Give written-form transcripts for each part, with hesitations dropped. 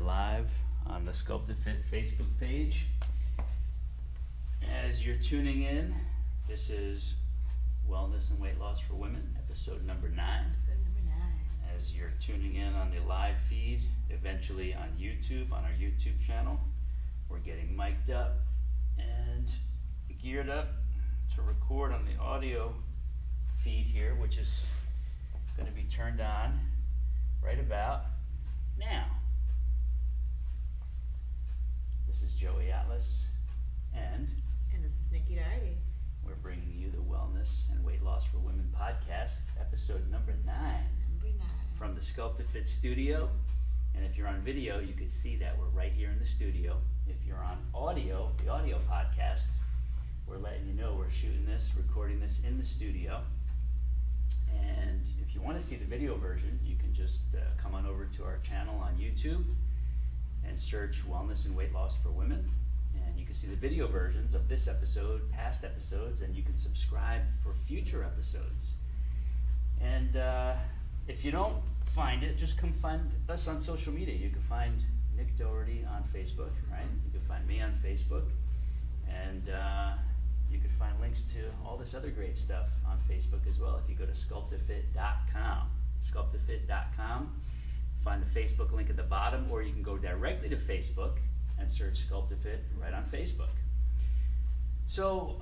live on the Sculpt to Fit Facebook page. As you're tuning in, this is Wellness and Weight Loss for Women, episode number 9. As you're tuning in on the live feed, eventually on YouTube, on our YouTube channel, we're getting mic'd up and geared up to record on the audio feed here, which is going to be turned on right about now. This is Joey Atlas, and this is Nikki Doherty. We're bringing you the Wellness and Weight Loss for Women podcast, episode number 9. From the Sculpt to Fit studio. And if you're on video, you could see that we're right here in the studio. If you're on audio, the audio podcast, we're letting you know we're shooting this, recording this in the studio. And if you want to see the video version, you can just come on over to our channel on YouTube and search Wellness and Weight Loss for Women. And you can see the video versions of this episode, past episodes, and you can subscribe for future episodes. And if you don't find it, just come find us on social media. You can find Nick Doherty on Facebook, right? You can find me on Facebook. And you can find links to all this other great stuff on Facebook as well. If you go to sculptofit.com, find the Facebook link at the bottom, or you can go directly to Facebook and search Sculpt to Fit right on Facebook. So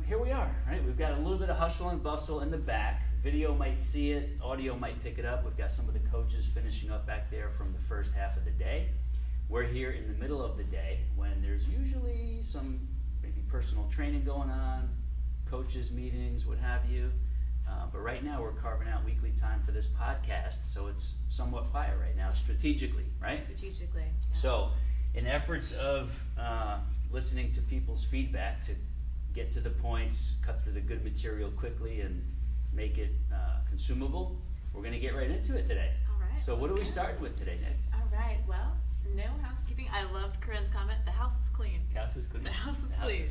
here we are, right? We've got a little bit of hustle and bustle in the back. Video might see it, audio might pick it up. We've got some of the coaches finishing up back there from the first half of the day. We're here in the middle of the day when there's usually some maybe personal training going on, coaches meetings, what have you. But right now we're carving out weekly time for this podcast, so it's somewhat quiet right now, strategically, right? Strategically, yeah. So in efforts of listening to people's feedback to get to the points, cut through the good material quickly, and make it consumable, we're going to get right into it today. All right. So what are we starting with today, Nick? All right. Well, no housekeeping. I loved Corinne's comment. The house is clean. The house is clean. The house is clean.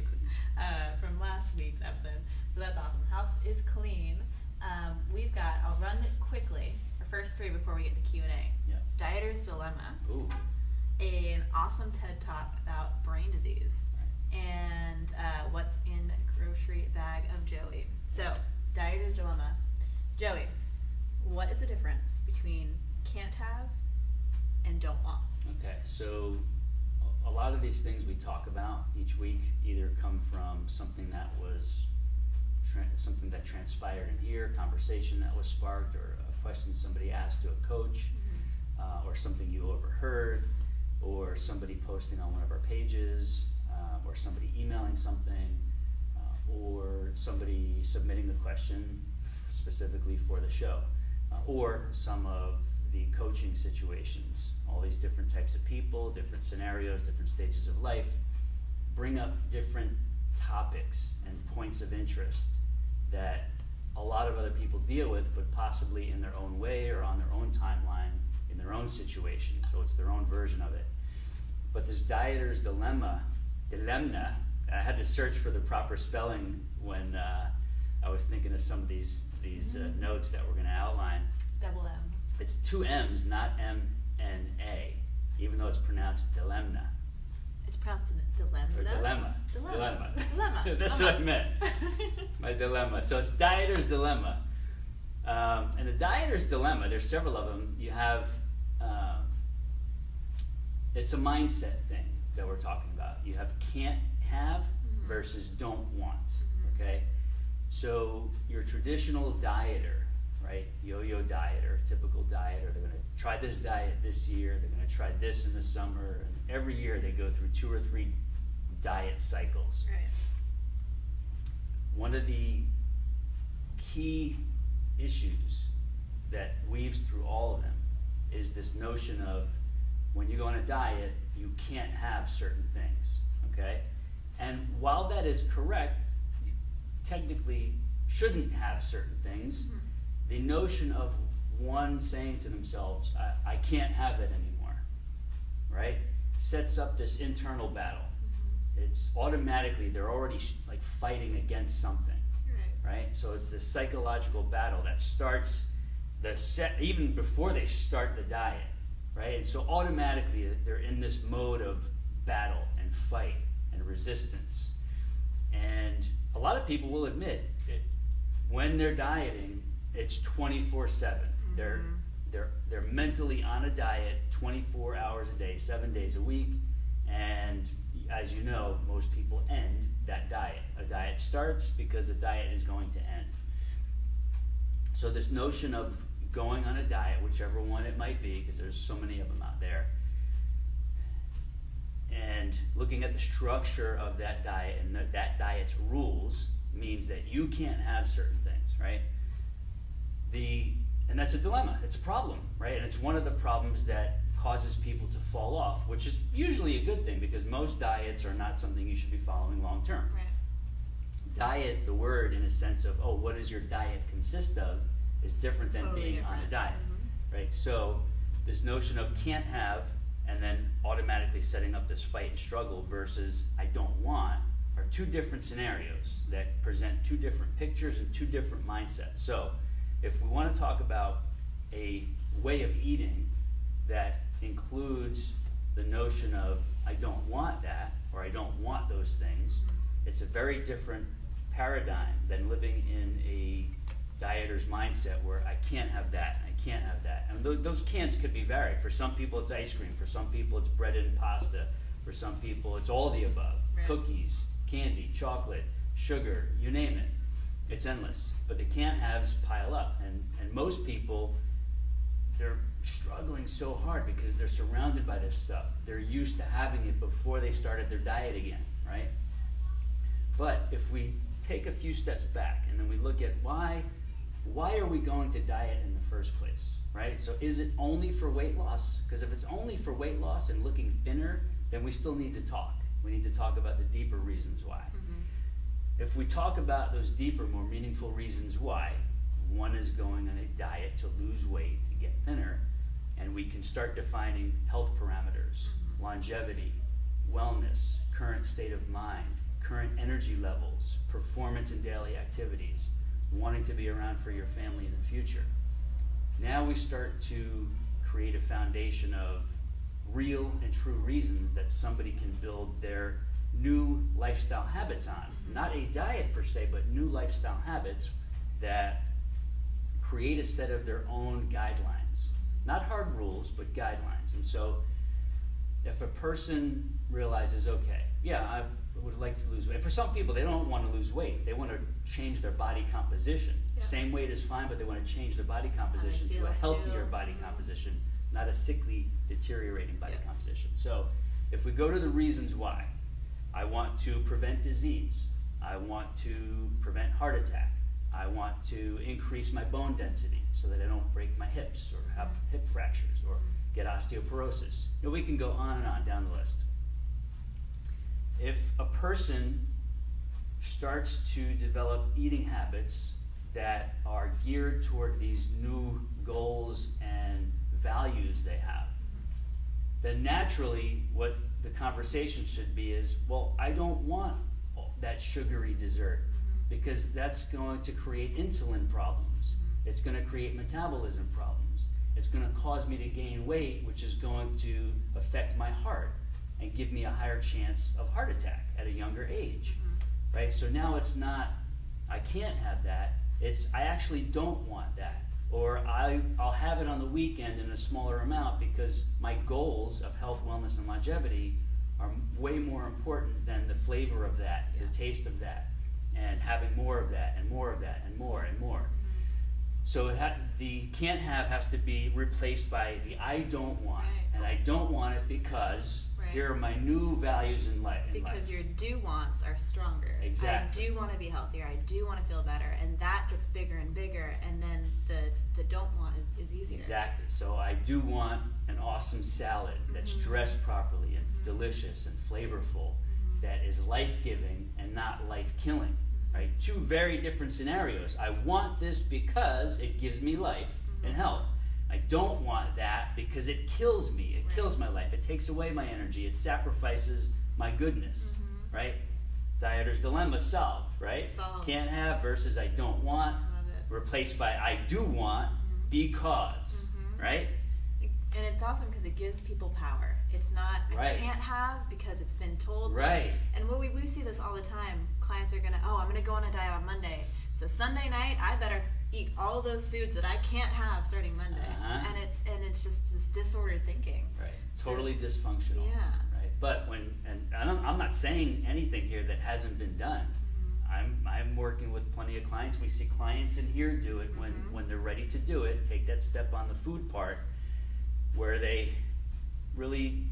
From last week's episode. So that's awesome. House is clean. We've got, I'll run it quickly, our first 3 before we get to Q&A. Yeah. Dieter's Dilemma. Ooh. An awesome TED Talk about brain disease. And what's in the grocery bag of Joey. So, Dieter's Dilemma. Joey, what is the difference between can't have and don't want? Okay, so a lot of these things we talk about each week either come from something that was something that transpired in here, conversation that was sparked, or a question somebody asked to a coach, or something you overheard, or somebody posting on one of our pages, or somebody emailing something, or somebody submitting the question specifically for the show, or some of the coaching situations. All these different types of people, different scenarios, different stages of life bring up different topics and points of interest that a lot of other people deal with, but possibly in their own way or on their own timeline, in their own situation. So it's their own version of it. But this dieter's dilemma, I had to search for the proper spelling when I was thinking of some of these notes that we're going to outline. Double M. It's 2 M's, not M-N-A, even though it's pronounced dilemma. It's pronounced dilemma. Or dilemma. Dilemma. That's what I meant. My dilemma. So it's dieter's dilemma. And the dieter's dilemma, there's several of them. You have, it's a mindset thing that we're talking about. You have can't have versus don't want, okay? So your traditional dieter, right? Yo-yo dieter, typical dieter, they're going to try this diet this year, they're going to try this in the summer, and every year they go through 2 or 3 diet cycles. Right. One of the key issues that weaves through all of them is this notion of when you go on a diet, you can't have certain things, okay? And while that is correct, you technically shouldn't have certain things. The notion of one saying to themselves, I can't have it anymore, right, sets up this internal battle. It's automatically, they're already like fighting against something, right? So it's this psychological battle that starts even before they start the diet. right? And so automatically they're in this mode of battle and fight and resistance. And a lot of people will admit it, when they're dieting, it's 24/7. They're mentally on a diet 24 hours a day, 7 days a week. And as you know, most people end that diet. A diet starts because a diet is going to end. So this notion of going on a diet, whichever one it might be, because there's so many of them out there, and looking at the structure of that diet and that diet's rules means that you can't have certain things, right? And that's a dilemma. It's a problem, right? And it's one of the problems that causes people to fall off, which is usually a good thing because most diets are not something you should be following long term. Right. Diet, the word in a sense of, oh, what does your diet consist of, is different than Totally being different. on a diet, right? So this notion of can't have and then automatically setting up this fight and struggle versus I don't want are two different scenarios that present two different pictures and two different mindsets. So if we want to talk about a way of eating that includes the notion of I don't want that or I don't want those things, it's a very different paradigm than living in a dieter's mindset where I can't have that, I can't have that. And those can'ts could be varied. For some people it's ice cream, for some people it's bread and pasta, for some people it's all the above. Right. Cookies, candy, chocolate, sugar, you name it. It's endless. But the can't haves pile up. And most people, they're struggling so hard because they're surrounded by this stuff. They're used to having it before they started their diet again, right? But if we take a few steps back and then we look at why are we going to diet in the first place, right? So is it only for weight loss? Because if it's only for weight loss and looking thinner, then we still need to talk. We need to talk about the deeper reasons why. If we talk about those deeper, more meaningful reasons why, one is going on a diet to lose weight, to get thinner, and we can start defining health parameters, longevity, wellness, current state of mind, current energy levels, performance in daily activities, wanting to be around for your family in the future. Now we start to create a foundation of real and true reasons that somebody can build their new lifestyle habits on. Not a diet per se, but new lifestyle habits that create a set of their own guidelines. Not hard rules, but guidelines. And so if a person realizes, okay, yeah, I would like to lose weight. For some people, they don't want to lose weight. They want to change their body composition. Yeah. Same weight is fine, but they want to change their body composition to a healthier body composition, not a sickly, deteriorating body composition. So if we go to the reasons why, I want to prevent disease. I want to prevent heart attack. I want to increase my bone density so that I don't break my hips or have hip fractures or get osteoporosis. You know, we can go on and on down the list. If a person starts to develop eating habits that are geared toward these new goals and values they have, then naturally what the conversation should be is, well, I don't want that sugary dessert because that's going to create insulin problems. It's going to create metabolism problems. It's going to cause me to gain weight, which is going to affect my heart and give me a higher chance of heart attack at a younger age, right? So now it's not, I can't have that. It's, I actually don't want that. Or I'll have it on the weekend in a smaller amount because my goals of health, wellness, and longevity are way more important than the flavor of that, the taste of that, and having more of that, and more of that, and more, and more. So the can't have has to be replaced by the I don't want. And I don't want it because here are my new values in life. Because your do wants are stronger. Exactly. I do want to be healthier. I do want to feel better. And that gets bigger and bigger. And then the don't want is easier. Exactly. So I do want an awesome salad that's dressed properly and delicious and flavorful, that is life-giving and not life-killing. Right? Two very different scenarios. I want this because it gives me life and health. I don't want that because it kills me. It kills my life. It takes away my energy. It sacrifices my goodness. Right? Dieter's dilemma solved. Right? Solved. Can't have versus I don't want. Love it. Replaced by I do want because. Right? And it's awesome because it gives people power. It's not, I Right. can't have because it's been told. Right. And we see this all the time. Clients are going to, I'm going to go on a diet on Monday. So Sunday night, I better eat all those foods that I can't have starting Monday. Uh-huh. And it's just this disordered thinking. Right. Totally dysfunctional. Yeah. Right. But I'm not saying anything here that hasn't been done. I'm working with plenty of clients. We see clients in here do it when they're ready to do it, take that step on the food part, where they really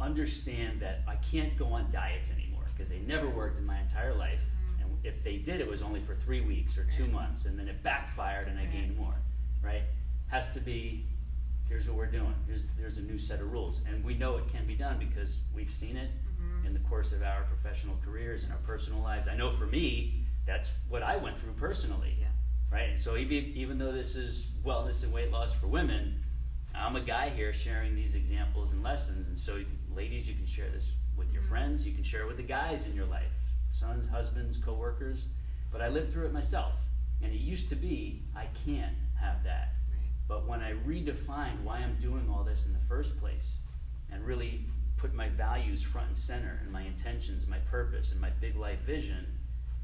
understand that I can't go on diets anymore because they never worked in my entire life. And if they did, it was only for 3 weeks or 2 months, and then it backfired and I gained more, right? Has to be, here's what we're doing. Here's a new set of rules. And we know it can be done because we've seen it in the course of our professional careers and our personal lives. I know for me, that's what I went through personally, right? And so even though this is wellness and weight loss for women, I'm a guy here sharing these examples and lessons. And so ladies, you can share this with your friends. You can share it with the guys in your life, sons, husbands, coworkers. But I lived through it myself. And it used to be, I can't have that. But when I redefined why I'm doing all this in the first place and really put my values front and center and my intentions, my purpose, and my big life vision,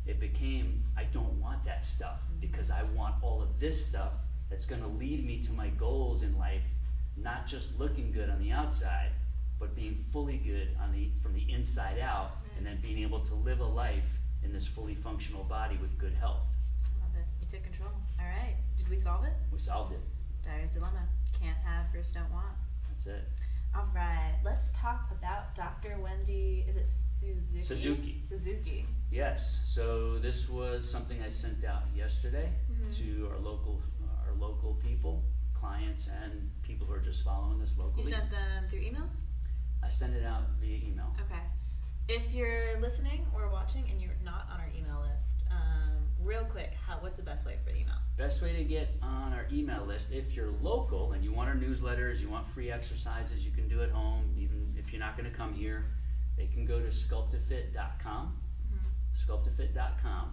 it became, I don't want that stuff because I want all of this stuff that's going to lead me to my goals in life, not just looking good on the outside, but being fully good from the inside out, and then being able to live a life in this fully functional body with good health. Love it. You took control. All right. Did we solve it? We solved it. Dieter's dilemma. Can't have versus don't want. That's it. All right. Let's talk about Dr. Wendy. Is it Suzuki? Suzuki. Yes. So this was something I sent out yesterday to our local people, clients, and people who are just following us locally. You sent them through email? I sent it out via email. Okay. If you're listening or watching and you're not on our email list, real quick, what's the best way for the email? Best way to get on our email list, if you're local and you want our newsletters, you want free exercises you can do at home, even if you're not going to come here, they can go to sculptifit.com, sculptifit.com,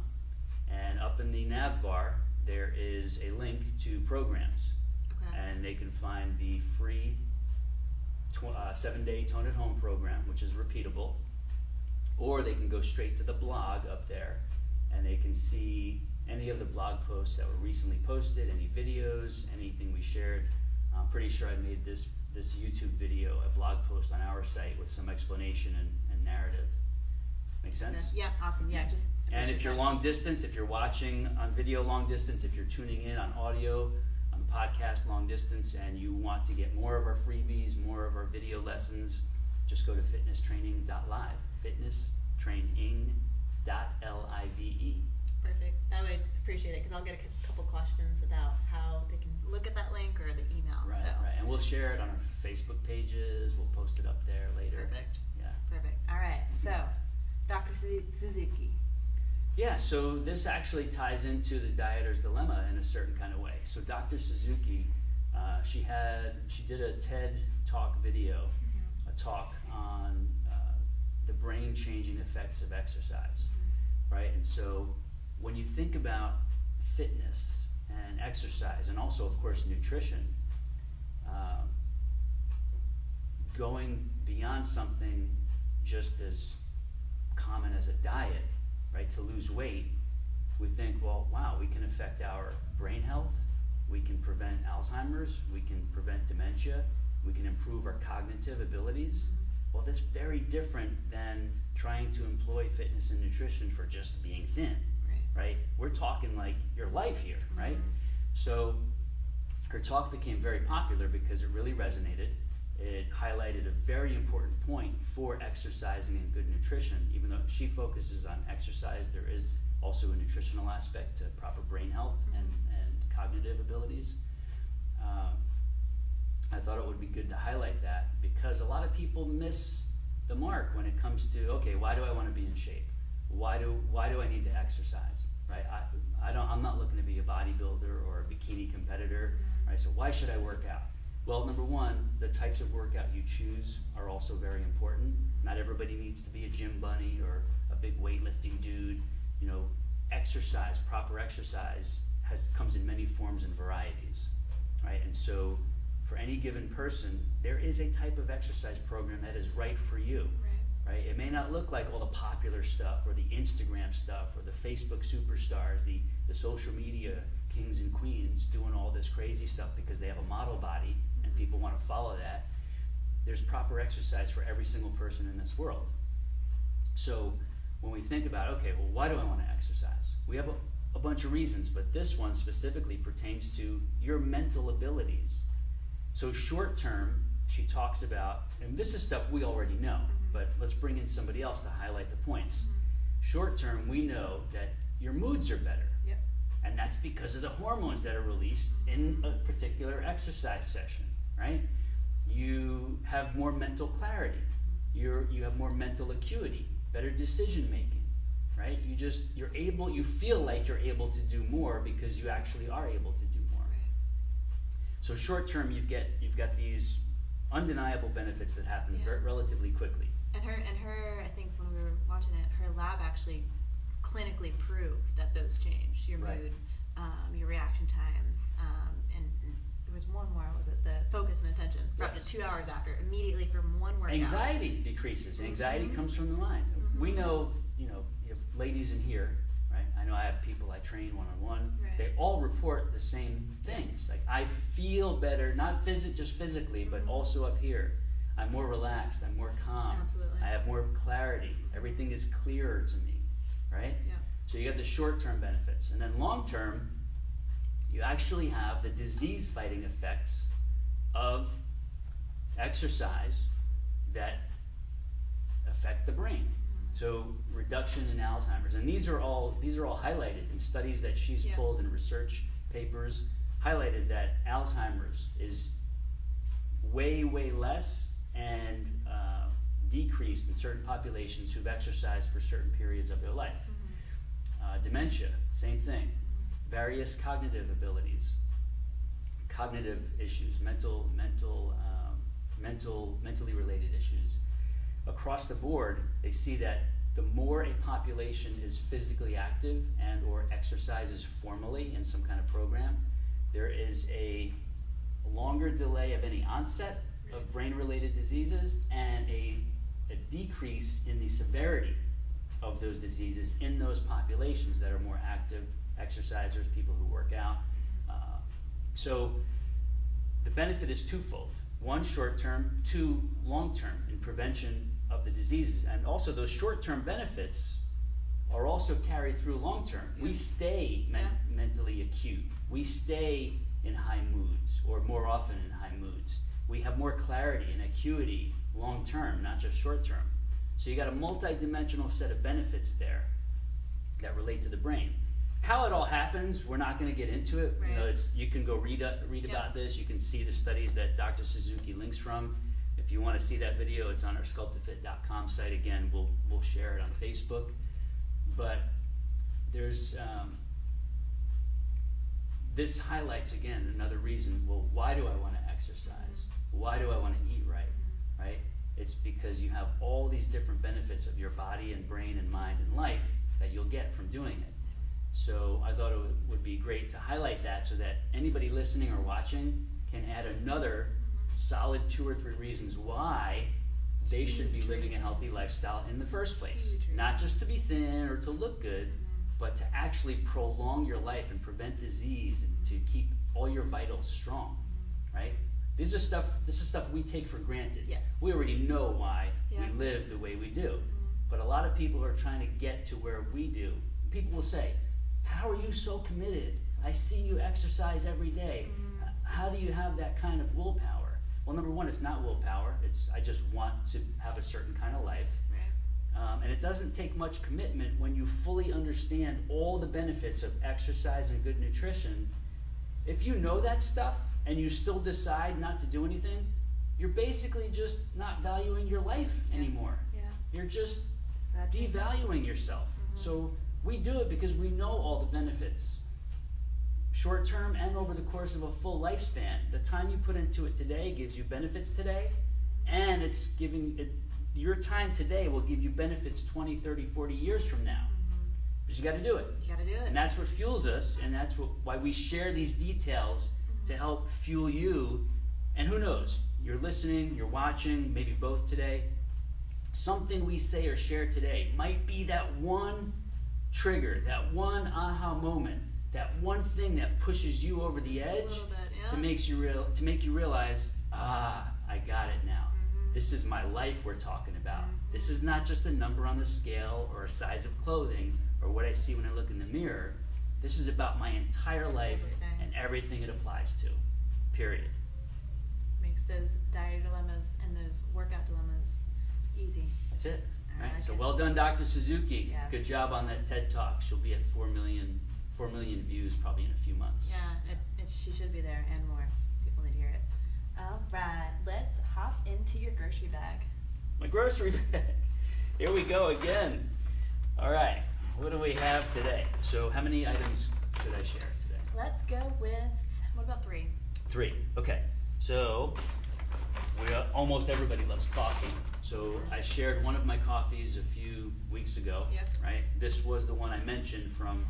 and up in the nav bar, there is a link to programs. Okay. And they can find the free 7-day Tone at Home program, which is repeatable, or they can go straight to the blog up there and they can see any of the blog posts that were recently posted, any videos, anything we shared. I'm pretty sure I made this YouTube video a blog post on our site with some explanation and narrative. Make sense? Yeah, awesome. Yeah, just. And if you're long distance, if you're watching on video long distance, if you're tuning in on audio, on the podcast long distance, and you want to get more of our freebies, more of our video lessons, just go to fitnesstraining.live, fitnesstraining.live. Perfect. I would appreciate it because I'll get a couple questions about how they can look at that link or the email. Right, so. right. And we'll share it on our Facebook pages. We'll post it up there later. Perfect. Yeah. Perfect. All right. So, Dr. Suzuki. Yeah, so this actually ties into the dieter's dilemma in a certain kind of way. So Dr. Suzuki, she did a TED Talk video, a talk on the brain-changing effects of exercise, right? And so when you think about fitness and exercise, and also, of course, nutrition, going beyond something just as common as a diet, right, to lose weight, we think, well, wow, we can affect our brain health, we can prevent Alzheimer's, we can prevent dementia, we can improve our cognitive abilities. Well, that's very different than trying to employ fitness and nutrition for just being thin, right? We're talking like your life here, right? So her talk became very popular because it really resonated. It highlighted a very important point for exercising and good nutrition. Even though she focuses on exercise, there is also a nutritional aspect to proper brain health and cognitive abilities. I thought it would be good to highlight that because a lot of people miss the mark when it comes to, okay, why do I want to be in shape? Why do I need to exercise, right? I'm not looking to be a bodybuilder or a bikini competitor, right? So why should I work out? Well, number one, the types of workout you choose are also very important. Not everybody needs to be a gym bunny or a big weightlifting dude. You know, exercise, proper exercise comes in many forms and varieties, right? And so for any given person, there is a type of exercise program that is right for you. Right? It may not look like all the popular stuff or the Instagram stuff or the Facebook superstars, the social media kings and queens doing all this crazy stuff because they have a model body and people want to follow that. There's proper exercise for every single person in this world. So when we think about, okay, well, why do I want to exercise? We have a bunch of reasons, but this one specifically pertains to your mental abilities. So short term, she talks about, and this is stuff we already know, but let's bring in somebody else to highlight the points. Short term, we know that your moods are better. Yep. And that's because of the hormones that are released in a particular exercise session, right? You have more mental clarity. You have more mental acuity, better decision making, right? You feel like you're able to do more because you actually are able to do more. Right. So short term, you've got these undeniable benefits that happen relatively quickly. And her, I think when we were watching it, her lab actually clinically proved that those change your mood, your reaction times, and there was one more. Was it the focus and attention for up to 2 hours after, immediately from one workout? Anxiety decreases. Anxiety comes from the mind. We know, you have ladies in here, right? I know I have people I train one-on-one. Right. They all report the same things. Yes. Like, I feel better, not just physically, but also up here. I'm more relaxed. I'm more calm. Absolutely. I have more clarity. Everything is clearer to me, right? Yeah. So you got the short-term benefits. And then long-term, you actually have the disease-fighting effects of exercise that affect the brain. So reduction in Alzheimer's. And these are all highlighted in studies that she's pulled in research papers, highlighted that Alzheimer's is way, way less and decreased in certain populations who've exercised for certain periods of their life. Dementia, same thing. Various cognitive abilities, cognitive issues, mentally related issues. Across the board, they see that the more a population is physically active and or exercises formally in some kind of program, there is a longer delay of any onset of brain-related diseases and a decrease in the severity of those diseases in those populations that are more active exercisers, people who work out. So the benefit is twofold. One, short-term, two, long-term in prevention of the diseases. And also those short-term benefits are also carried through long-term. We stay mentally acute. We stay in high moods, or more often in high moods. We have more clarity and acuity long-term, not just short-term. So you got a multi-dimensional set of benefits there that relate to the brain. How it all happens, we're not going to get into it. Right. You can go read about this. You can see the studies that Dr. Suzuki links from. If you want to see that video, it's on our sculptofit.com site. Again, we'll share it on Facebook. But there's this highlights again another reason. Well, why do I want to exercise? Why do I want to eat right? Right? It's because you have all these different benefits of your body and brain and mind and life that you'll get from doing it. So I thought it would be great to highlight that so that anybody listening or watching can add another solid 2 or 3 reasons why they should be living a healthy lifestyle in the first place. Not just to be thin or to look good, but to actually prolong your life and prevent disease and to keep all your vitals strong, right? This is stuff we take for granted. Yes. We already know why we live the way we do. But a lot of people are trying to get to where we do. People will say, how are you so committed? I see you exercise every day. How do you have that kind of willpower? Well, number one, it's not willpower. I just want to have a certain kind of life. Right. And it doesn't take much commitment when you fully understand all the benefits of exercise and good nutrition. If you know that stuff and you still decide not to do anything, you're basically just not valuing your life anymore. Yeah. You're just Exactly. devaluing yourself. So we do it because we know all the benefits. Short term and over the course of a full lifespan. The time you put into it today gives you benefits today, and it's giving it, your time today will give you benefits 20, 30, 40 years from now. But you got to do it. You got to do it. And that's what fuels us, and that's why we share these details to help fuel you And who knows, you're listening, you're watching, maybe both today. Something we say or share today might be that one trigger, that one aha moment, that one thing that pushes you over the Just a edge little bit, yeah. to make you realize, I got it now. This is my life we're talking about. This is not just a number on the scale or a size of clothing or what I see when I look in the mirror. This is about my entire life and everything it applies to, period. Makes those diet dilemmas and those workout dilemmas easy. That's it. I Right. like So it. well done, Dr. Suzuki. Yes. Good job on that TED Talk. She'll be at 4 million views probably in a few months. Yeah, she should be there and more. People need to hear it. All right, let's hop into your grocery bag. My grocery bag. Here we go again. All right. What do we have today? So how many items should I share today? Let's go with, what about 3? 3. Okay. So almost everybody loves coffee. So I shared one of my coffees a few weeks ago. Yep. Right. This was the one I mentioned from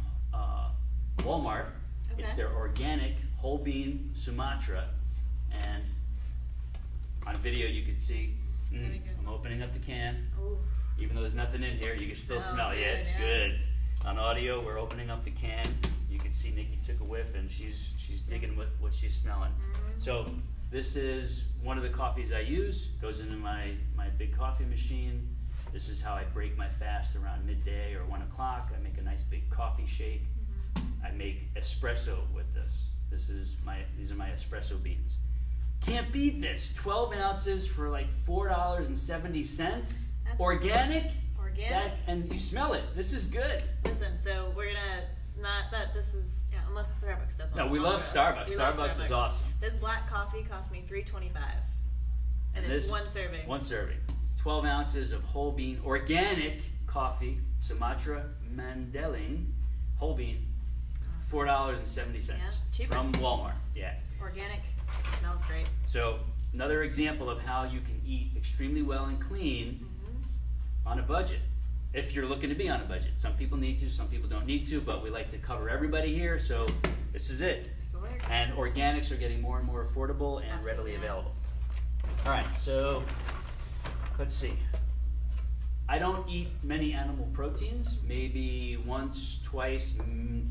Walmart. Okay. It's their organic whole bean Sumatra, and on video you could see. Very good. I'm opening up the can. Ooh. Even though there's nothing in here, you can still Smells smell it. Yeah, good, it's yeah. good. On audio, we're opening up the can. You can see Nikki took a whiff and she's digging what she's smelling. So this is one of the coffees I use. Goes into my big coffee machine. This is how I break my fast around midday or 1 o'clock. I make a nice big coffee shake. I make espresso with this. These are my espresso beans. Can't beat this. 12 ounces for like $4.70. That's Organic. Organic. And you smell it. This is good. Listen, so we're gonna not that this is unless Starbucks does one. No, we love Starbucks. We love Starbucks is awesome. This black coffee cost me $3.25, and it's this, 1 serving. 1 serving. 12 ounces of whole bean organic coffee, Sumatra Mandeling, whole bean, $4.70 Yeah, cheaper. from Walmart. Yeah. Organic, smells great. So another example of how you can eat extremely well and clean on a budget. If you're looking to be on a budget. Some people need to, some people don't need to, but we like to cover everybody here, so this is it. And organics are getting more and more affordable and readily Absolutely. available. All right, so let's see. I don't eat many animal proteins, maybe once, twice,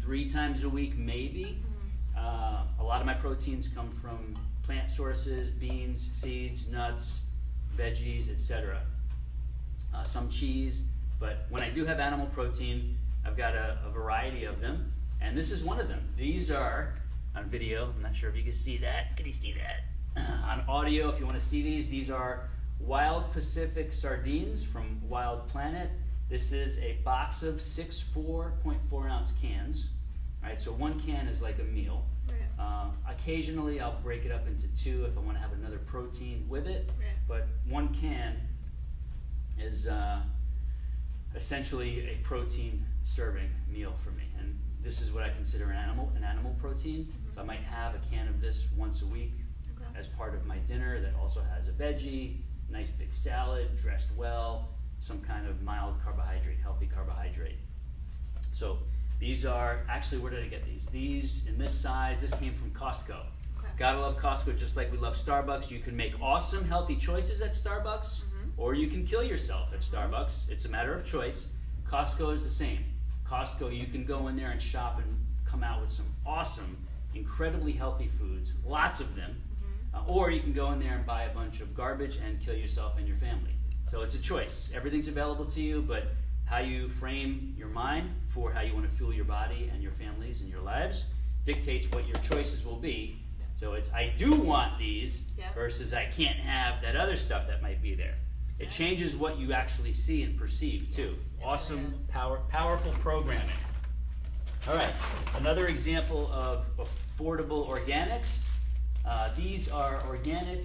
3 times a week, maybe. A lot of my proteins come from plant sources, beans, seeds, nuts, veggies, etc. Some cheese, but when I do have animal protein, I've got a variety of them, and this is one of them. These are, on video, I'm not sure if you can see that. Can you see that? On audio, if you want to see these are Wild Pacific sardines from Wild Planet. This is a box of 6 4.4 ounce cans. Right, so 1 can is like a meal. Right. Occasionally I'll break it up into 2 if I want to have another protein with it. Right. But 1 can is essentially a protein serving meal for me, and this is what I consider an animal protein. So I might have a can of this once a week as part of my dinner that also has a veggie, nice big salad, dressed well, some kind of mild carbohydrate, healthy carbohydrate. So these are, actually, where did I get these? These in this size, this came from Costco. Okay. Gotta love Costco just like we love Starbucks. You can make awesome healthy choices at Starbucks, or you can kill yourself at Starbucks. It's a matter of choice. Costco is the same. Costco, you can go in there and shop and come out with some awesome, incredibly healthy foods, lots of them. Or you can go in there and buy a bunch of garbage and kill yourself and your family. So it's a choice. Everything's available to you, but how you frame your mind for how you want to fuel your body and your families and your lives dictates what your choices will be. So it's, I do want these versus I can't have that other stuff that might be there. It changes what you actually see and perceive too. Yes, it Awesome, really is. powerful programming. All right, another example of affordable organics. These are organic,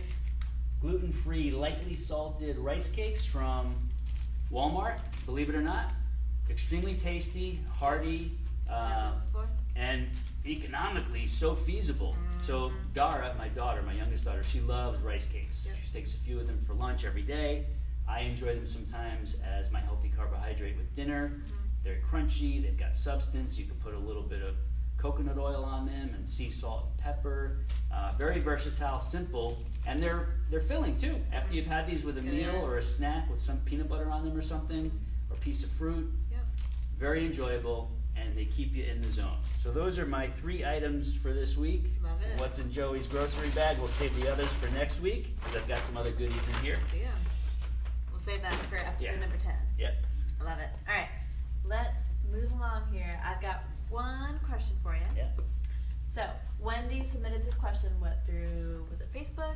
gluten-free, lightly salted rice cakes from Walmart, believe it or not. Extremely tasty, hearty, and economically so feasible. So Dara, my daughter, my youngest daughter, she loves rice cakes. Yep. She takes a few of them for lunch every day. I enjoy them sometimes as my healthy carbohydrate with dinner. They're crunchy, they've got substance. You can put a little bit of coconut oil on them and sea salt and pepper. Very versatile, simple, and they're filling too. After you've had these with a meal or a snack with some peanut butter on them or something, or a piece of fruit, very enjoyable, and they keep you in the zone. So those are my 3 items for this week. Love it. What's in Joey's grocery bag? We'll save the others for next week, because I've got some other goodies in here. See ya. We'll save that for episode Yeah. number 10. Yep. I love it. All right, let's move along here. I've got one question for you. Yeah. So, Wendy submitted this question through, was it Facebook?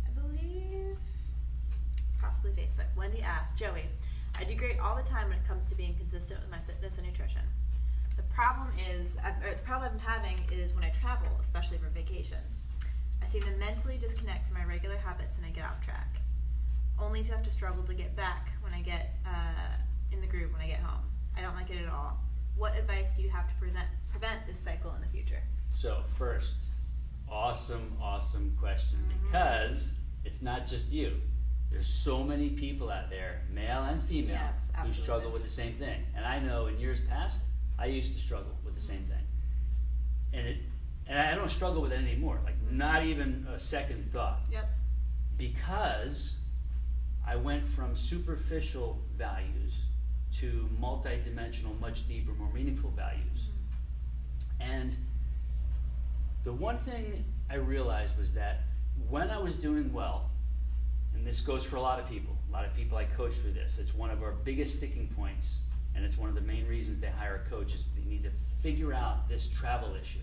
I believe, possibly Facebook. Wendy asked, Joey, I do great all the time when it comes to being consistent with my fitness and nutrition. The problem I'm having is when I travel, especially for vacation. I seem to mentally disconnect from my regular habits and I get off track, only to have to struggle to get back when I get in the groove when I get home. I don't like it at all. What advice do you have to prevent this cycle in the future? So first, awesome question, because it's not just you. There's so many people out there, male and female, Yes, who absolutely. struggle with the same thing. And I know in years past, I used to struggle with the same thing. And I don't struggle with it anymore, like not even a second thought. Yep. Because I went from superficial values to multi-dimensional, much deeper, more meaningful values. And the one thing I realized was that when I was doing well, and this goes for a lot of people I coach through this, it's one of our biggest sticking points, and it's one of the main reasons they hire a coach, is they need to figure out this travel issue,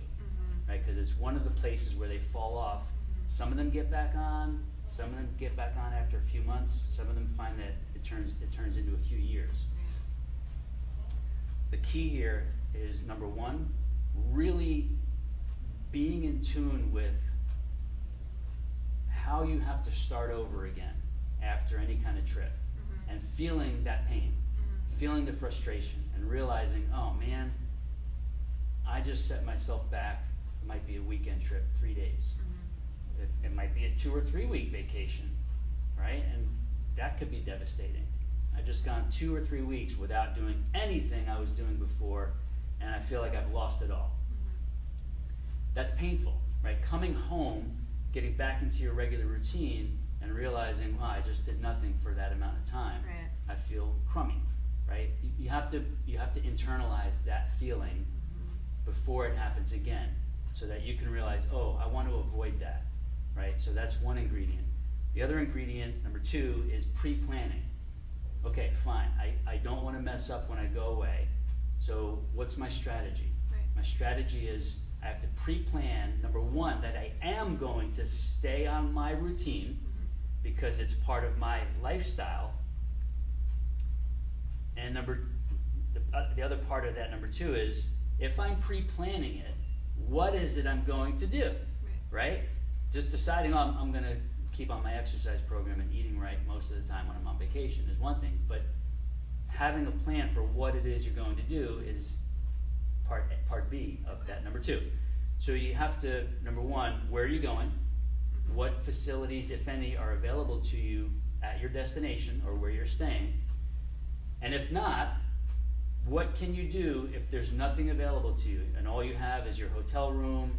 right? Because it's one of the places where they fall off. Some of them get back on, some of them get back on after a few months, some of them find that it turns into a few years. The key here is, number one, really being in tune with how you have to start over again after any kind of trip, and feeling that pain, feeling the frustration, and realizing, oh man, I just set myself back. It might be a weekend trip, 3 days. It might be a 2 or 3 week vacation, right? And that could be devastating. I've just gone 2 or 3 weeks without doing anything I was doing before, and I feel like I've lost it all. That's painful, right? Coming home, getting back into your regular routine, and realizing, wow, I just did nothing for that amount of time. Right. I feel crummy, right? You have to internalize that feeling before it happens again, so that you can realize, oh, I want to avoid that, right? So that's one ingredient. The other ingredient, number 2, is pre-planning. Okay, fine, I don't want to mess up when I go away, so what's my strategy? Right. My strategy is I have to pre-plan, number 1, that I am going to stay on my routine because it's part of my lifestyle. And the other part of that, number 2, is if I'm pre-planning it, what is it I'm going to do, right? Just deciding, oh, I'm going to keep on my exercise program and eating right most of the time when I'm on vacation is one thing, but having a plan for what it is you're going to do is part B of that, number 2. So you have to, number 1, where are you going? What facilities, if any, are available to you at your destination or where you're staying? And if not, what can you do if there's nothing available to you and all you have is your hotel room,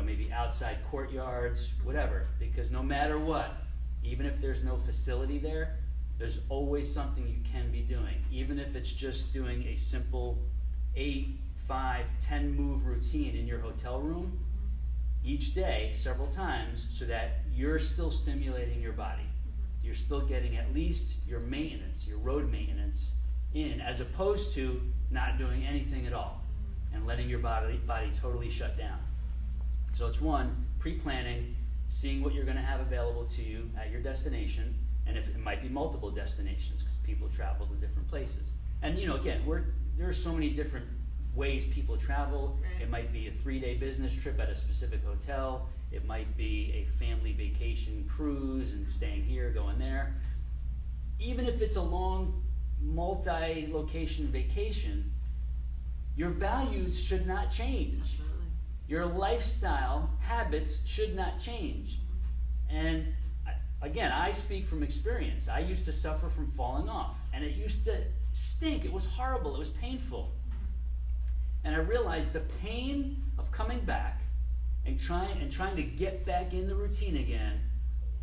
maybe outside courtyards, whatever? Because no matter what, even if there's no facility there, there's always something you can be doing, even if it's just doing a simple 8, 5, 10 move routine in your hotel room each day, several times, so that you're still stimulating your body. You're still getting at least your maintenance, your road maintenance in, as opposed to not doing anything at all and letting your body totally shut down. So it's 1, pre-planning, seeing what you're going to have available to you at your destination, and if it might be multiple destinations because people travel to different places. And again, there are so many different ways people travel. Right. It might be a 3-day business trip at a specific hotel. It might be a family vacation cruise and staying here, going there. Even if it's a long multi-location vacation, your values should not change. Absolutely. Your lifestyle habits should not change. And again, I speak from experience. I used to suffer from falling off, and it used to stink. It was horrible. It was painful. And I realized the pain of coming back and trying to get back in the routine again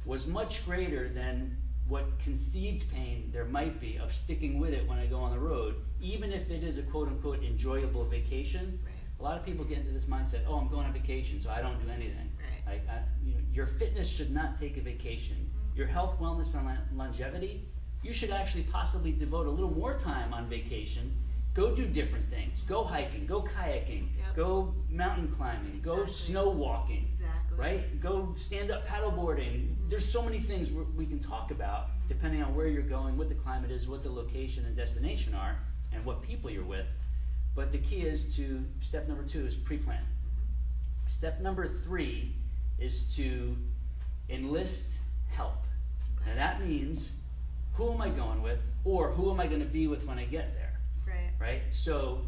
was much greater than what conceived pain there might be of sticking with it when I go on the road, even if it is a quote-unquote enjoyable vacation. Right. A lot of people get into this mindset, oh, I'm going on vacation, so I don't do anything. Right. Your fitness should not take a vacation. Mm-hmm. Your health, wellness, and longevity, you should actually possibly devote a little more time on vacation. Go do different things. Go hiking, go kayaking, go mountain climbing, go snow walking. Exactly. Right? Go stand-up paddleboarding. There's so many things we can talk about depending on where you're going, what the climate is, what the location and destination are, and what people you're with. But the key is to, step number 2 is pre-plan. Step number 3 is to enlist help. Now that means, who am I going with, or who am I going to be with when I get there? Right? So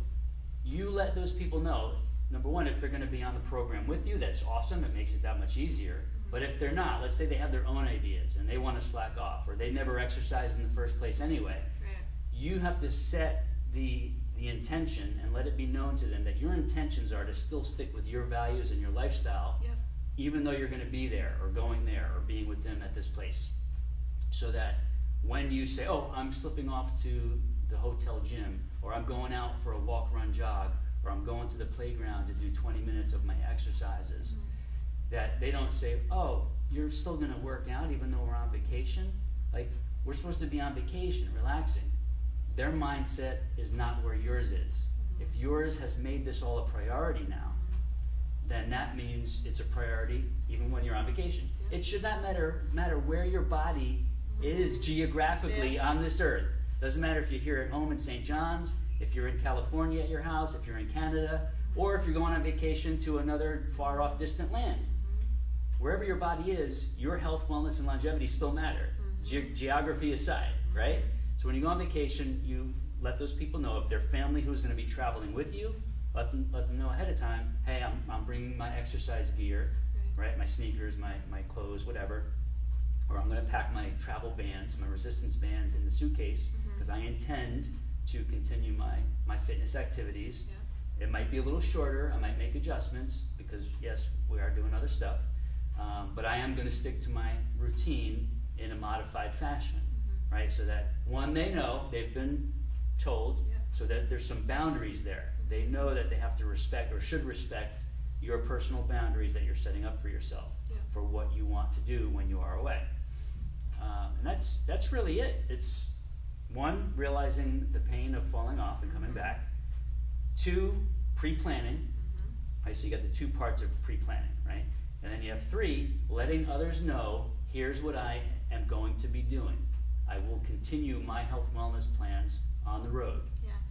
you let those people know, number one, if they're going to be on the program with you, that's awesome. It makes it that much easier. Mm-hmm. But if they're not, let's say they have their own ideas and they want to slack off, or they never exercised in the first place anyway, you have to set the intention and let it be known to them that your intentions are to still stick with your values and your lifestyle, even though you're going to be there or going there or being with them at this place. So that when you say, oh, I'm slipping off to the hotel gym, or I'm going out for a walk, run, jog, or I'm going to the playground to do 20 minutes of my exercises, that they don't say, oh, you're still going to work out even though we're on vacation? Like, we're supposed to be on vacation, relaxing. Their mindset is not where yours is. If yours has made this all a priority now, then that means it's a priority even when you're on vacation. It should not matter where your body is geographically on this earth. Doesn't matter if you're here at home in St. John's, if you're in California at your house, if you're in Canada, or if you're going on vacation to another far off distant land. Wherever your body is, your health, wellness, and longevity still matter, geography aside, right? So when you go on vacation, you let those people know. If they're family who's going to be traveling with you, let them know ahead of time, hey, I'm bringing my exercise gear, right? My sneakers, my clothes, whatever. Or I'm going to pack my travel bands, my resistance bands in the suitcase, because I intend to continue my fitness activities. It might be a little shorter. I might make adjustments because, yes, we are doing other stuff. But I am going to stick to my routine in a modified fashion, right? So that, one, they know, they've been told, so that there's some boundaries there. They know that they have to respect or should respect your personal boundaries that you're setting up for yourself for what you want to do when you are away. And that's really it. It's, one, realizing the pain of falling off and coming back. 2, pre-planning. Right, so you got the 2 parts of pre-planning, right? And then you have 3, letting others know, here's what I am going to be doing. I will continue my health wellness plans on the road.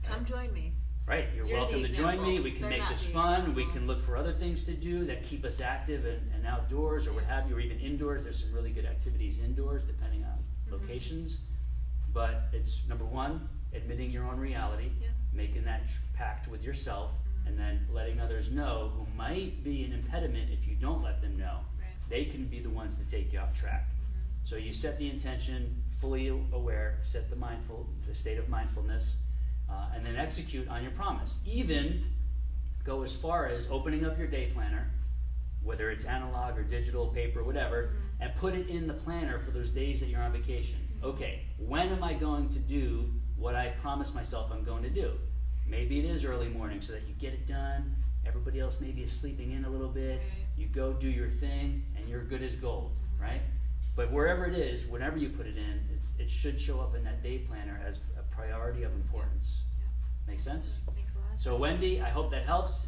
Come join me. Right, you're welcome to join me. We can make this fun. We can look for other things to do that keep us active and outdoors or what have you, or even indoors. There's some really good activities indoors depending on locations. But it's, number 1, admitting your own reality, making that pact with yourself, and then letting others know who might be an impediment if you don't let them know. They can be the ones to take you off track. So you set the intention, fully aware, set the state of mindfulness, and then execute on your promise. Even go as far as opening up your day planner, whether it's analog or digital, paper, whatever, and put it in the planner for those days that you're on vacation. Okay, when am I going to do what I promised myself I'm going to do? Maybe it is early morning so that you get it done. Everybody else maybe is sleeping in a little bit. You go do your thing, and you're good as gold, right? But wherever it is, whenever you put it in, it should show up in that day planner as a priority of importance. Make sense? Makes a lot of sense. So Wendy, I hope that helps.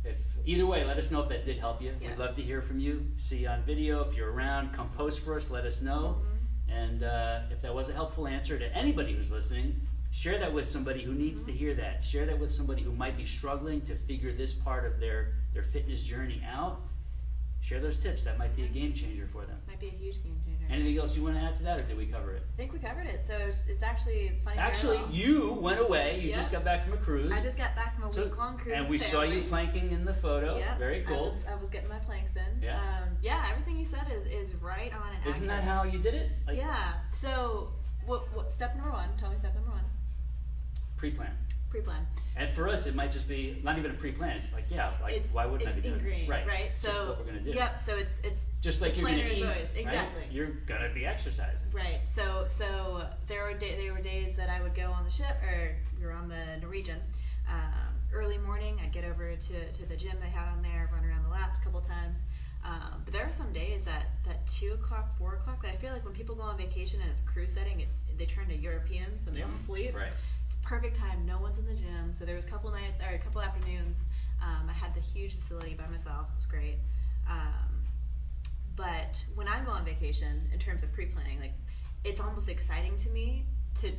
If either way, let us know if that did help you. We'd love to hear from you. See you on video. If you're around, come post for us. Let us know. And if that was a helpful answer to anybody who's listening, share that with somebody who needs to hear that. Share that with somebody who might be struggling to figure this part of their fitness journey out. Share those tips. That might be a game changer for them. Might be a huge game changer. Anything else you want to add to that, or did we cover it? I think we covered it. So it's actually funny. Actually, you went away. You just got back from a cruise. I just got back from a week-long cruise. And we saw you planking in the photo. Yeah. Very cool. I was getting my planks in. Yeah. Everything you said is right on and Isn't accurate. that how you did it? So what step number 1? Tell me step number 1. Pre-plan. Pre-plan. And for us, it might just be not even a pre-plan. It's like, yeah, like why wouldn't I be doing ingrained, it? right? It's So just what we're gonna do. Yep. So it's just like you're gonna planner is eat. always- Right? exactly. You're gonna be exercising. Right. So there were days that I would go on the ship, or we were on the Norwegian. Early morning, I'd get over to the gym they had on there, run around the laps a couple times. But there are some days that 2 o'clock, 4 o'clock, that I feel like when people go on vacation and it's cruise setting, they turn to Europeans and they don't sleep. Right. It's perfect time. No one's in the gym. So there was a couple nights, or a couple afternoons. I had the huge facility by myself. It was great. But when I go on vacation, in terms of pre-planning, like, it's almost exciting to me to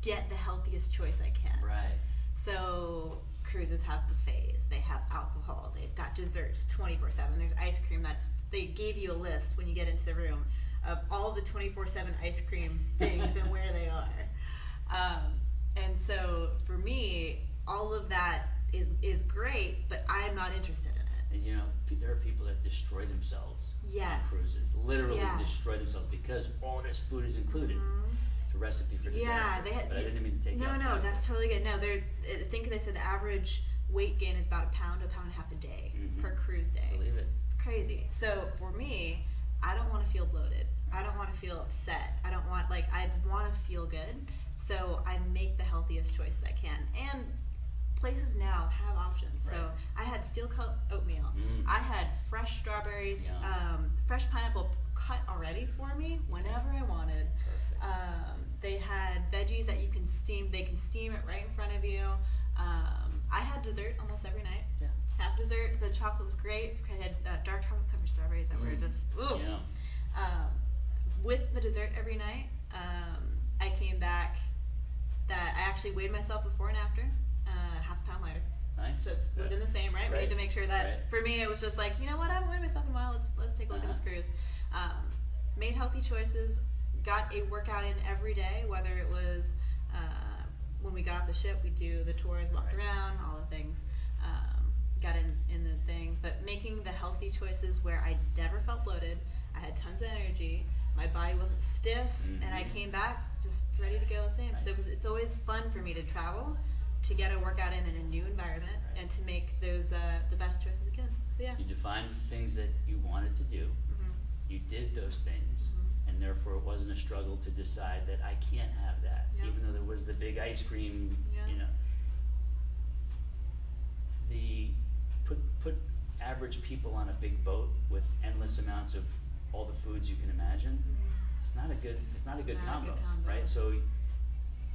get the healthiest choice I can. Right. So cruises have buffets, they have alcohol, they've got desserts 24/7. There's ice cream. They gave you a list when you get into the room of all the 24/7 ice cream things and where they are. And so for me, all of that is great, but I'm not interested in it. And you know, there are people that destroy themselves Yes. on cruises. Literally Yes. destroy themselves because all this food is included. It's a recipe for disaster. Yeah, but I didn't mean to take you No, off no, track. that's totally good. No, I think they said the average weight gain is about a pound and a half a day per cruise day. Believe it. It's crazy. So for me, I don't want to feel bloated. I don't want to feel upset. I want to feel good. So I make the healthiest choice I can. And places now have options. So Right. I had steel cut oatmeal. I had fresh strawberries, Yum. fresh pineapple cut already for me whenever I wanted. Perfect. They had veggies that you can steam. They can steam it right in front of you. I had dessert almost every night. Yeah. Half dessert. The chocolate was great. I had dark chocolate covered strawberries that were just ooh. Yeah. With the dessert every night, I came back that I actually weighed myself before and after, half a pound lighter. Nice. So it's within the same, right? We need to make sure that Right. for me it was just like, you know what, I haven't weighed myself in a while. Let's take a look at this cruise. Made healthy choices. Got a workout in every day, whether it was when we got off the ship, we do the tours, walked Right. around, all the things. Got in the thing, but making the healthy choices where I never felt bloated. I had tons of energy. My body wasn't stiff, and I came back just ready to go the same. Right. So it's always fun for me to travel, to get a workout in a new environment, Right. and to make those the best choices again. So yeah. You defined the things that you wanted to do. You did those things, and therefore it wasn't a struggle to decide that I can't have that, Yeah. even though there was the big ice cream. Yeah. You know, the put average people on a big boat with endless amounts of all the foods you can imagine. It's not a good combo, right? So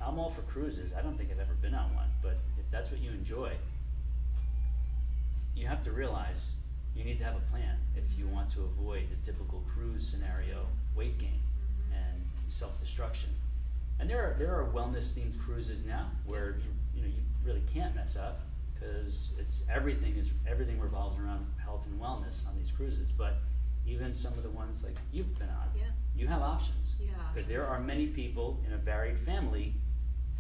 I'm all for cruises. I don't think I've ever been on one, but if that's what you enjoy, you have to realize you need to have a plan if you want to avoid the typical cruise scenario weight gain and self-destruction. And there are wellness themed cruises now where you really can't mess up because everything revolves around health and wellness on these cruises. But even some of the ones like you've been on, you have options. Because there are many people in a varied family,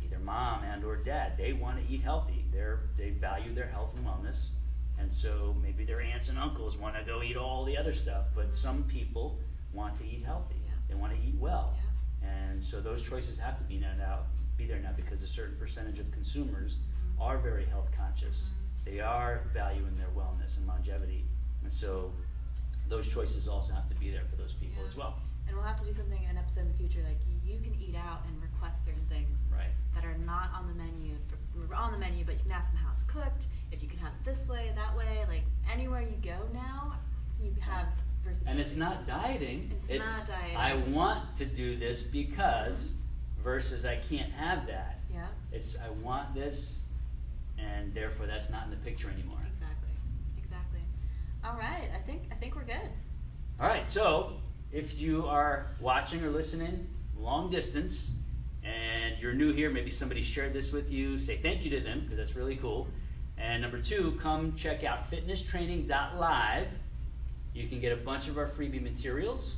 either mom and or dad, they want to eat healthy. They value their health and wellness. And so maybe their aunts and uncles want to go eat all the other stuff, but some people want to eat healthy. They want to eat well. And so those choices have to be there now because a certain percentage of consumers are very health conscious. They are valuing their wellness and longevity. And so those choices also have to be there for those people as well. And we'll have to do something, an episode in the future, like you can eat out and request certain things that are not on the menu, but you can ask them how it's cooked, if you can have it this way, that way, like anywhere you go now, you have versatility. And it's not dieting. It's not dieting. I want to do this because versus I can't have that. Yeah. It's I want this and therefore that's not in the picture anymore. Exactly. All right, I think we're good. All right, so if you are watching or listening long distance and you're new here, maybe somebody shared this with you, say thank you to them because that's really cool. And number 2, come check out fitnesstraining.live. You can get a bunch of our freebie materials,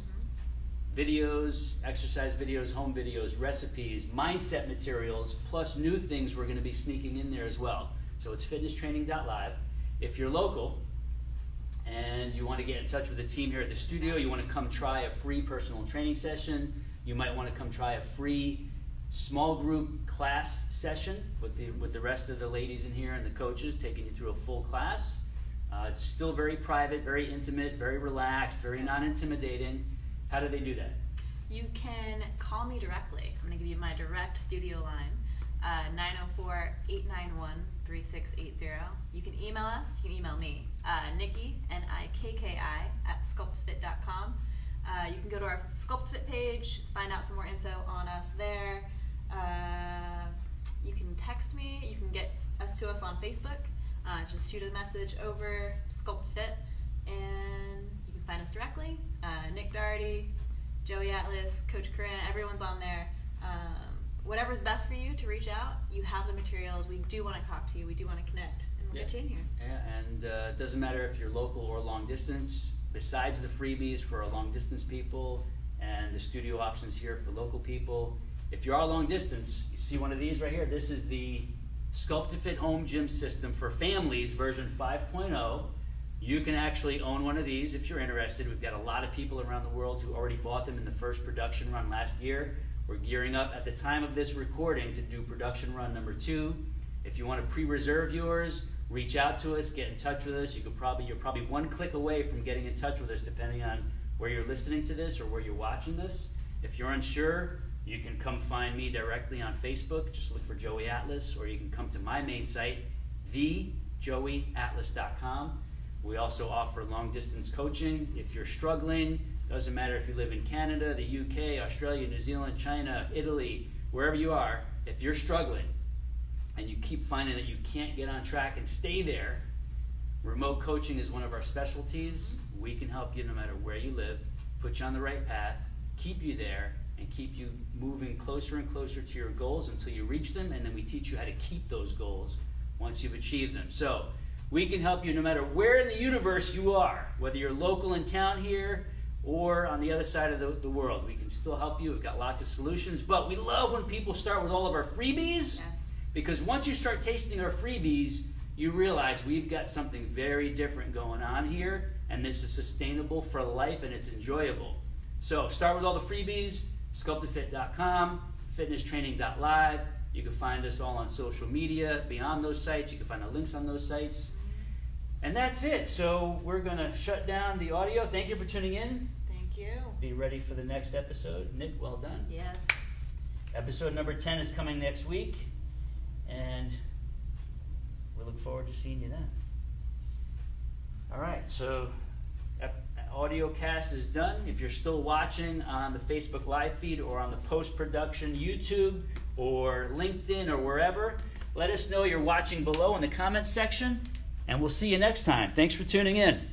videos, exercise videos, home videos, recipes, mindset materials, plus new things we're going to be sneaking in there as well. So it's fitnesstraining.live. If you're local and you want to get in touch with the team here at the studio, you want to come try a free personal training session, you might want to come try a free small group class session with the rest of the ladies in here and the coaches, taking you through a full class. It's still very private, very intimate, very relaxed, very non-intimidating. How do they do that? You can call me directly. I'm going to give you my direct studio line, 904-891-3680. You can email us. You can email me, Nikki, Nikki, @sculptfit.com. You can go to our SculptFit page, find out some more info on us there. You can text me. You can get to us on Facebook. Just shoot a message over SculptFit, and you can find us directly. Nick Doherty, Joey Atlas, Coach Corinne, everyone's on there. Whatever's best for you to reach out. You have the materials. We do want to talk to you. We do want to connect, and we'll get you in here. Yeah, and it doesn't matter if you're local or long distance. Besides the freebies for our long distance people and the studio options here for local people, if you are long distance, you see one of these right here. This is the Sculpt-to-Fit home gym system for families, version 5.0. You can actually own one of these if you're interested. We've got a lot of people around the world who already bought them in the first production run last year. We're gearing up at the time of this recording to do production run number 2. If you want to pre-reserve yours, reach out to us, get in touch with us. You're probably one click away from getting in touch with us, depending on where you're listening to this or where you're watching this. If you're unsure, you can come find me directly on Facebook. Just look for Joey Atlas, or you can come to my main site, thejoeyatlas.com. We also offer long distance coaching. If you're struggling, doesn't matter if you live in Canada, the UK, Australia, New Zealand, China, Italy, wherever you are, if you're struggling and you keep finding that you can't get on track and stay there, remote coaching is one of our specialties. We can help you no matter where you live, put you on the right path, keep you there, and keep you moving closer and closer to your goals until you reach them, and then we teach you how to keep those goals once you've achieved them. So we can help you no matter where in the universe you are, whether you're local in town here or on the other side of the world. We can still help you. We've got lots of solutions, but we love when people start with all of our freebies. Yes. Because once you start tasting our freebies, you realize we've got something very different going on here, and this is sustainable for life, and it's enjoyable. So start with all the freebies, sculptofit.com, fitnesstraining.live. You can find us all on social media. Beyond those sites, you can find the links on those sites. And that's it. So we're going to shut down the audio. Thank you for tuning in. Thank you. Be ready for the next episode. Nick, well done. Yes. Episode number 10 is coming next week. And we look forward to seeing you then. All right, so audio cast is done. If you're still watching on the Facebook live feed or on the post-production YouTube or LinkedIn or wherever, let us know you're watching below in the comments section, and we'll see you next time. Thanks for tuning in.